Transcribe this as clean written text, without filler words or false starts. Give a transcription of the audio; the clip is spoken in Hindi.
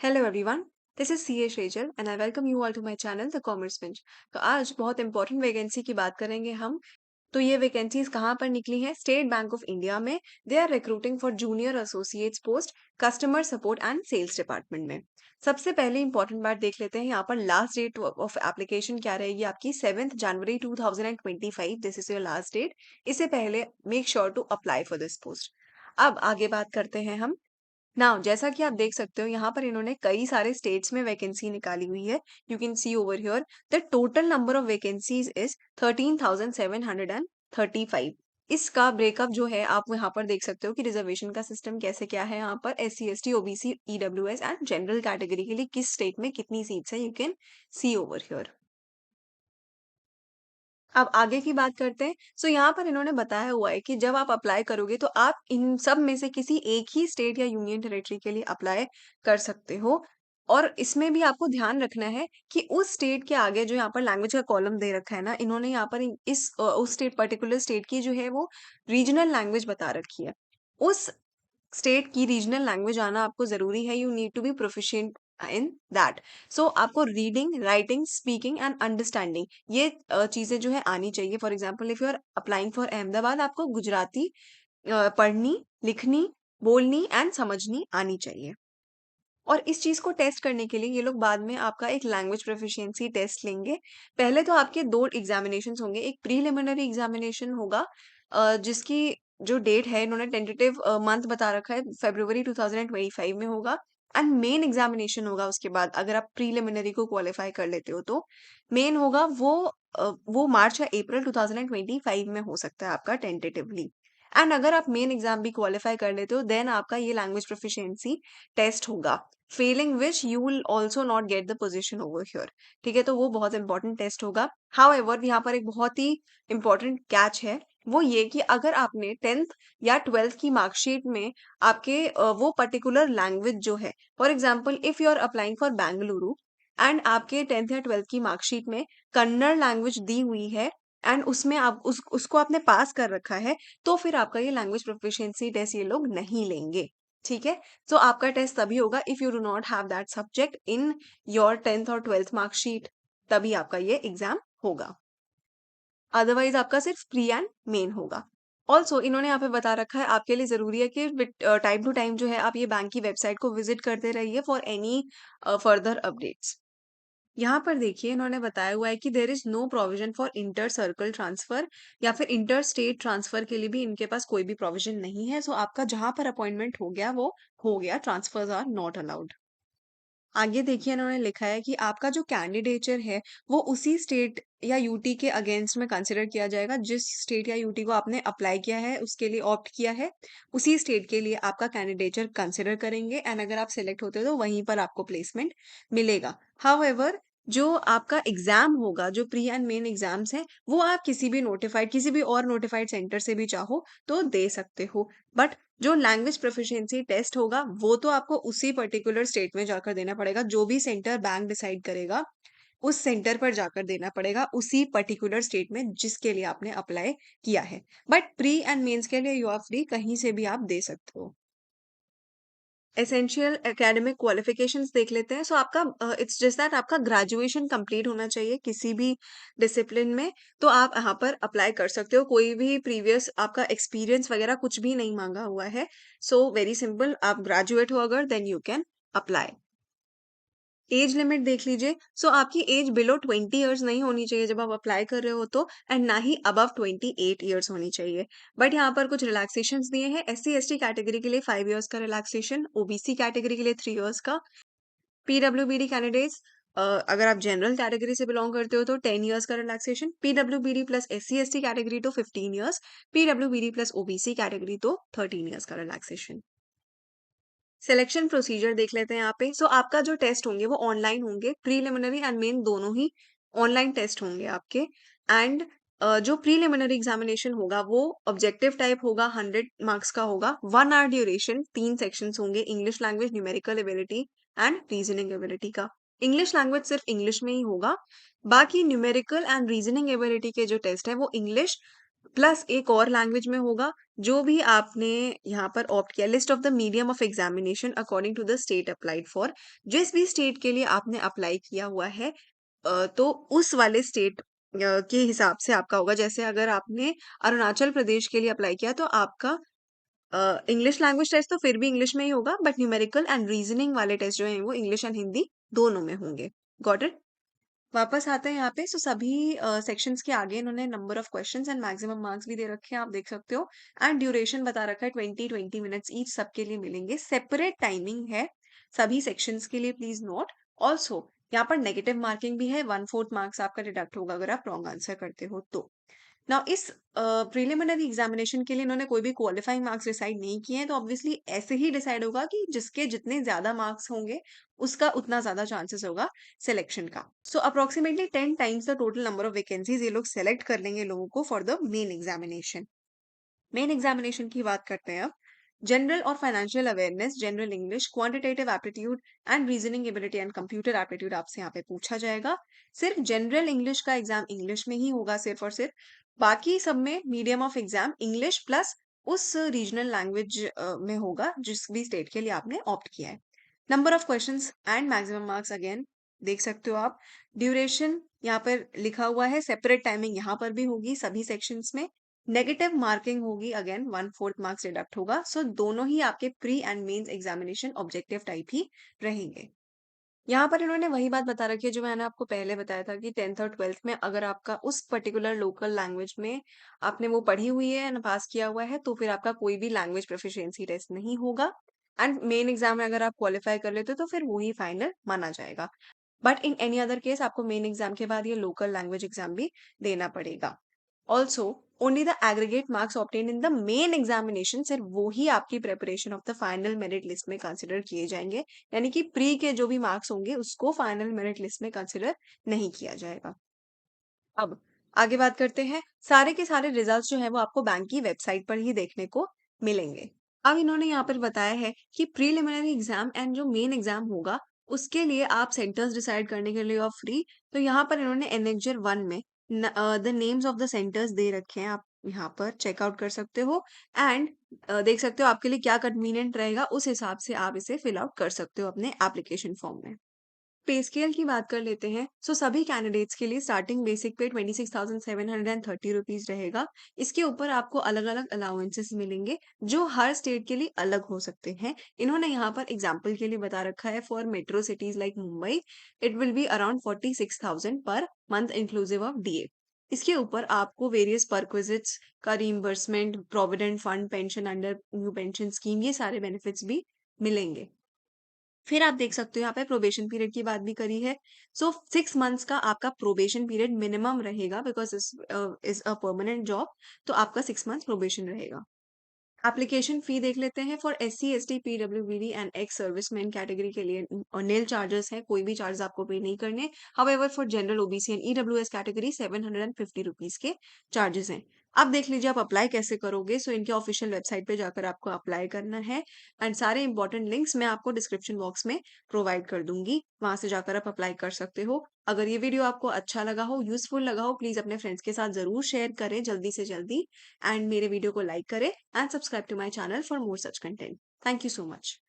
Hello everyone, this is C A Shejal and I welcome you all to my channel the commerce bench. तो आज बहुत इंपॉर्टेंट वैकेंसी की बात करेंगे हम। तो ये वैकेंसीज कहाँ पर निकली हैं? स्टेट बैंक ऑफ इंडिया में। They are recruiting for junior associates post, customer support and sales department में। सबसे पहले इंपॉर्टेंट बात देख लेते हैं, यहाँ पर लास्ट डेट ऑफ एप्लीकेशन क्या रहेगी आपकी? 7 जनवरी 2025, this is your last date. इससे पहले make sure to apply for this post. अब आगे बात करते हैं हम। नाउ जैसा कि आप देख सकते हो, यहाँ पर इन्होंने कई सारे स्टेट्स में वैकेंसी निकाली हुई है। You can see over here the total number of vacancies is 13,735। इसका ब्रेकअप जो है आप यहाँ पर देख सकते हो कि रिजर्वेशन का सिस्टम कैसे क्या है। यहाँ पर S C S T OBC EWS and general category के लिए किस स्टेट में कितनी सीट्स है, you can see over here. अब आगे की बात करते हैं। सो यहाँ पर इन्होंने बताया हुआ है कि जब आप अप्लाई करोगे तो आप इन सब में से किसी एक ही स्टेट या यूनियन टेरिटरी के लिए अप्लाई कर सकते हो। और इसमें भी आपको ध्यान रखना है कि उस स्टेट के आगे जो यहाँ पर लैंग्वेज का कॉलम दे रखा है ना, इन्होंने यहाँ पर उस स्टेट पर्टिकुलर स्टेट की जो है वो रीजनल लैंग्वेज बता रखी है। उस स्टेट की रीजनल लैंग्वेज आना आपको जरूरी है। You need to be proficient in that. So आपको reading, writing, speaking and understanding ये चीजें जो है आनी चाहिए। For example if you are applying for Ahmedabad, आपको गुजराती पढ़नी, लिखनी, बोलनी एंड समझनी आनी चाहिए। और इस चीज को टेस्ट करने के लिए ये लोग बाद में आपका एक लैंग्वेज प्रोफिशिएंसी टेस्ट लेंगे। पहले तो आपके दो एग्जामिनेशन होंगे। एक प्रीलिमिनरी एग्जामिनेशन होगा, जिसकी जो डेट है इन्होंने टेंटेटिव मंथ बता रखा है, फरवरी 2025 में होगा। एंड मेन एग्जामिनेशन होगा उसके बाद, अगर आप प्रीलिमिनरी को क्वालिफाई कर लेते हो तो मेन होगा वो मार्च या अप्रैल 2025 में हो सकता है आपका टेंटेटिवली। एंड अगर आप मेन एग्जाम भी क्वालिफाई कर लेते हो देन आपका ये लैंग्वेज प्रोफिशिएंसी टेस्ट होगा। Fehling which you will also not get the position over here. ठीक है, तो वो बहुत इंपॉर्टेंट टेस्ट होगा। हाउ एवर यहाँ पर एक बहुत ही इंपॉर्टेंट कैच है, वो ये कि अगर आपने 10th या 12th की मार्कशीट में आपके वो पर्टिकुलर लैंग्वेज जो है, for example if you are applying for Bengaluru and आपके 10th या 12th की मार्कशीट में कन्नड़ लैंग्वेज दी हुई है एंड उसमें आप उसको आपने पास कर रखा है, तो फिर आपका ये लैंग्वेज प्रोफिशिएंसी टेस्ट ये लोग नहीं लेंगे। ठीक है, तो आपका टेस्ट तभी होगा if you do not have that subject in your 10th और 12th मार्कशीट, तभी आपका ये एग्जाम होगा। अदरवाइज आपका सिर्फ प्री एंड मेन होगा। ऑल्सो इन्होंने यहाँ पे बता रखा है आपके लिए जरूरी है कि टाइम टू टाइम जो है आप ये बैंक की वेबसाइट को विजिट करते रहिए फॉर एनी फर्दर अपडेट्स। यहाँ पर देखिए इन्होंने बताया हुआ है कि there is no provision for inter circle transfer या फिर इंटर स्टेट ट्रांसफर के लिए भी इनके पास कोई भी प्रोविजन नहीं है। सो आपका जहां पर अपॉइंटमेंट हो गया वो हो गया, ट्रांसफर्स आर नॉट अलाउड। आगे देखिए इन्होंने लिखा है कि आपका जो कैंडिडेचर है वो उसी स्टेट या यूटी के अगेंस्ट में कंसिडर किया जाएगा जिस स्टेट या यूटी को आपने अप्लाई किया है, उसके लिए ऑप्ट किया है, उसी स्टेट के लिए आपका कैंडिडेचर कंसिडर करेंगे। एंड अगर आप सिलेक्ट होते हो तो वहीं पर आपको प्लेसमेंट मिलेगा। हाउएवर जो आपका एग्जाम होगा, जो प्री एंड मेन एग्जाम्स हैं, वो आप किसी भी और नोटिफाइड सेंटर से भी चाहो तो दे सकते हो। बट जो लैंग्वेज प्रोफिशिएंसी टेस्ट होगा वो तो आपको उसी पर्टिकुलर स्टेट में जाकर देना पड़ेगा। जो भी सेंटर बैंक डिसाइड करेगा उस सेंटर पर जाकर देना पड़ेगा, उसी पर्टिकुलर स्टेट में जिसके लिए आपने अप्लाई किया है। बट प्री एंड मेंस के लिए यू आर फ्री, कहीं से भी आप दे सकते हो। एसेंशियल एकेडमिक क्वालिफिकेशंस देख लेते हैं। सो आपका इट्स जस्ट दैट आपका ग्रेजुएशन कंप्लीट होना चाहिए किसी भी डिसिप्लिन में, तो आप यहाँ पर अप्लाई कर सकते हो। कोई भी प्रीवियस आपका एक्सपीरियंस वगैरह कुछ भी नहीं मांगा हुआ है। सो वेरी सिंपल, आप ग्रेजुएट हो अगर then you can apply. Age limit देख लीजिए। सो आपकी एज बिलो 20 ईयर्स नहीं होनी चाहिए जब आप अप्लाई कर रहे हो तो, एंड ना ही अबव 28 ईयर्स होनी चाहिए। बट यहाँ पर कुछ रिलैक्सेशन दिए हैं। SC ST कैटेगरी के लिए 5 ईयर्स का रिलैक्सेशन, ओबीसी कैटेगरी के लिए 3 ईयर्स का, पीडब्ल्यूबीडी कैंडिडेट्स अगर आप जनरल कैटेगरी से बिलोंग करते हो तो 10 ईयर्स का relaxation, PWBD plus SC ST category तो 15 years, PWBD plus OBC category तो 13 ईयर्स का रिलैक्सेशन। सिलेक्शन प्रोसीजर देख लेते हैं यहाँ पे। सो आपका जो टेस्ट होंगे वो ऑनलाइन होंगे, प्रीलिमिनरी एंड मेन दोनों ही ऑनलाइन टेस्ट होंगे आपके। एंड जो प्रीलिमिनरी एग्जामिनेशन होगा वो ऑब्जेक्टिव टाइप होगा, 100 मार्क्स का होगा, 1 आवर ड्यूरेशन, 3 सेक्शंस होंगे, English language, numerical ability and reasoning ability का। इंग्लिश लैंग्वेज सिर्फ इंग्लिश में ही होगा। बाकी न्यूमेरिकल एंड रीजनिंग एबिलिटी के जो टेस्ट है वो इंग्लिश, प्लस एक और लैंग्वेज में होगा, जो भी आपने यहाँ पर ऑप्ट किया, list of the medium of examination according to the state applied for. जिस भी स्टेट के लिए आपने अप्लाई किया हुआ है, तो उस वाले स्टेट के हिसाब से आपका होगा। जैसे अगर आपने अरुणाचल प्रदेश के लिए अप्लाई किया, तो आपका इंग्लिश लैंग्वेज टेस्ट तो फिर भी इंग्लिश में ही होगा, बट न्यूमेरिकल एंड रीजनिंग वाले टेस्ट जो हैं वो इंग्लिश एंड हिंदी दोनों में होंगे। Got it? वापस आते हैं यहाँ पे। सो सभी सेक्शंस के आगे इन्होंने number of questions and maximum marks भी दे रखे हैं, आप देख सकते हो। एंड ड्यूरेशन बता रखा है 20-20 मिनट्स ईच, सबके लिए मिलेंगे। सेपरेट टाइमिंग है सभी सेक्शंस के लिए, प्लीज नोट। ऑल्सो यहाँ पर नेगेटिव मार्किंग भी है, 1/4 मार्क्स आपका डिडक्ट होगा अगर आप रॉन्ग आंसर करते हो तो। नाउ इस प्रिलिमिनरी एग्जामिनेशन के लिए इन्होंने कोई भी क्वालिफाइंग मार्क्स डिसाइड नहीं किए हैं, तो ऑब्वियसली ऐसे ही डिसाइड होगा कि जिसके जितने ज्यादा मार्क्स होंगे उसका उतना ज्यादा चांसेस होगा सिलेक्शन का। So approximately 10 times the total number of vacancies ये लोग सेलेक्ट कर लेंगे लोगों को for the main examination. Main examination की बात करते हैं अब। जनरल और financial awareness, general English, quantitative aptitude and reasoning ability and computer aptitude आपसे यहाँ पे पूछा जाएगा। सिर्फ जनरल इंग्लिश का एग्जाम इंग्लिश में ही होगा, सिर्फ और सिर्फ। बाकी सब में medium of exam English plus उस रीजनल लैंग्वेज में होगा जिस भी स्टेट के लिए आपने ऑप्ट किया है। Number of questions and maximum marks again देख सकते हो आप। ड्यूरेशन यहाँ पर लिखा हुआ है, सेपरेट टाइमिंग यहाँ पर भी होगी सभी सेक्शंस में। नेगेटिव मार्किंग होगी, अगेन 1/4 मार्क्स डिडक्ट होगा। सो दोनों ही आपके pre and mains examination objective type ही रहेंगे। यहाँ पर इन्होंने वही बात बता रखी है जो मैंने आपको पहले बताया था कि 10th और 12th में अगर आपका उस पर्टिकुलर लोकल लैंग्वेज में आपने वो पढ़ी हुई है एंड पास किया हुआ है, तो फिर आपका कोई भी लैंग्वेज प्रोफिशिएंसी टेस्ट नहीं होगा। एंड मेन एग्जाम में अगर आप क्वालिफाई कर लेते हो तो फिर वो ही फाइनल माना जाएगा। But in any other case आपको मेन एग्जाम के बाद ये लोकल लैंग्वेज एग्जाम भी देना पड़ेगा। Also only the aggregate marks obtain in the main examination, सिर्फ वो ही आपकी preparation of the final merit list में कंसिडर किए जाएंगे। यानी कि प्री के जो भी मार्क्स होंगे उसको फाइनल मेरिट लिस्ट में कंसिडर नहीं किया जाएगा। अब आगे बात करते हैं। सारे के सारे रिजल्ट्स जो है वो आपको बैंक की वेबसाइट पर ही देखने को मिलेंगे। अब इन्होंने यहाँ पर बताया है कि प्रीलिमिनरी एग्जाम एंड जो मेन एग्जाम होगा उसके लिए आप सेंटर्स डिसाइड करने के लिए आप फ्री। तो यहाँ पर इन्होंने एनेक्जर 1 में the names of the centres दे रखे हैं, आप यहाँ पर चेकआउट कर सकते हो। एंड देख सकते हो आपके लिए क्या कन्वीनियंट रहेगा, उस हिसाब से आप इसे फिल आउट कर सकते हो अपने एप्लीकेशन फॉर्म में। पे स्केल की बात कर लेते हैं। सो सभी कैंडिडेट्स के लिए स्टार्टिंग बेसिक पे 26,730 रहेगा। इसके ऊपर आपको अलग अलग अलाउंसेस मिलेंगे जो हर स्टेट के लिए अलग हो सकते हैं। इन्होंने यहाँ पर एग्जाम्पल के लिए बता रखा है, for metro cities like Mumbai it will be around 46,000 per month inclusive of DA. इसके ऊपर आपको वेरियस परक्विजिट्स का reimbursement, provident fund, pension under new pension scheme, ये सारे बेनिफिट्स भी मिलेंगे। फिर आप देख सकते हो यहाँ पे प्रोबेशन पीरियड की बात भी करी है। सो 6 मंथ्स का आपका प्रोबेशन पीरियड मिनिमम रहेगा, because is a permanent job. तो आपका 6 मंथ प्रोबेशन रहेगा। एप्लीकेशन फी देख लेते हैं। For SC ST PWBD and ex serviceman category के लिए नील चार्जेस है, कोई भी चार्ज आपको पे नहीं करने। However for general OBC and EWS category 750 rupees के चार्जेस हैं। अब देख लीजिए आप अप्लाई कैसे करोगे। सो इनके ऑफिशियल वेबसाइट पे जाकर आपको अप्लाई करना है। एंड सारे इंपॉर्टेंट लिंक्स मैं आपको डिस्क्रिप्शन बॉक्स में प्रोवाइड कर दूंगी, वहां से जाकर आप अप्लाई कर सकते हो। अगर ये वीडियो आपको अच्छा लगा हो, यूजफुल लगा हो, प्लीज अपने फ्रेंड्स के साथ जरूर शेयर करें जल्दी से जल्दी। एंड मेरे वीडियो को लाइक करें and subscribe to my channel for more such content. Thank you so much.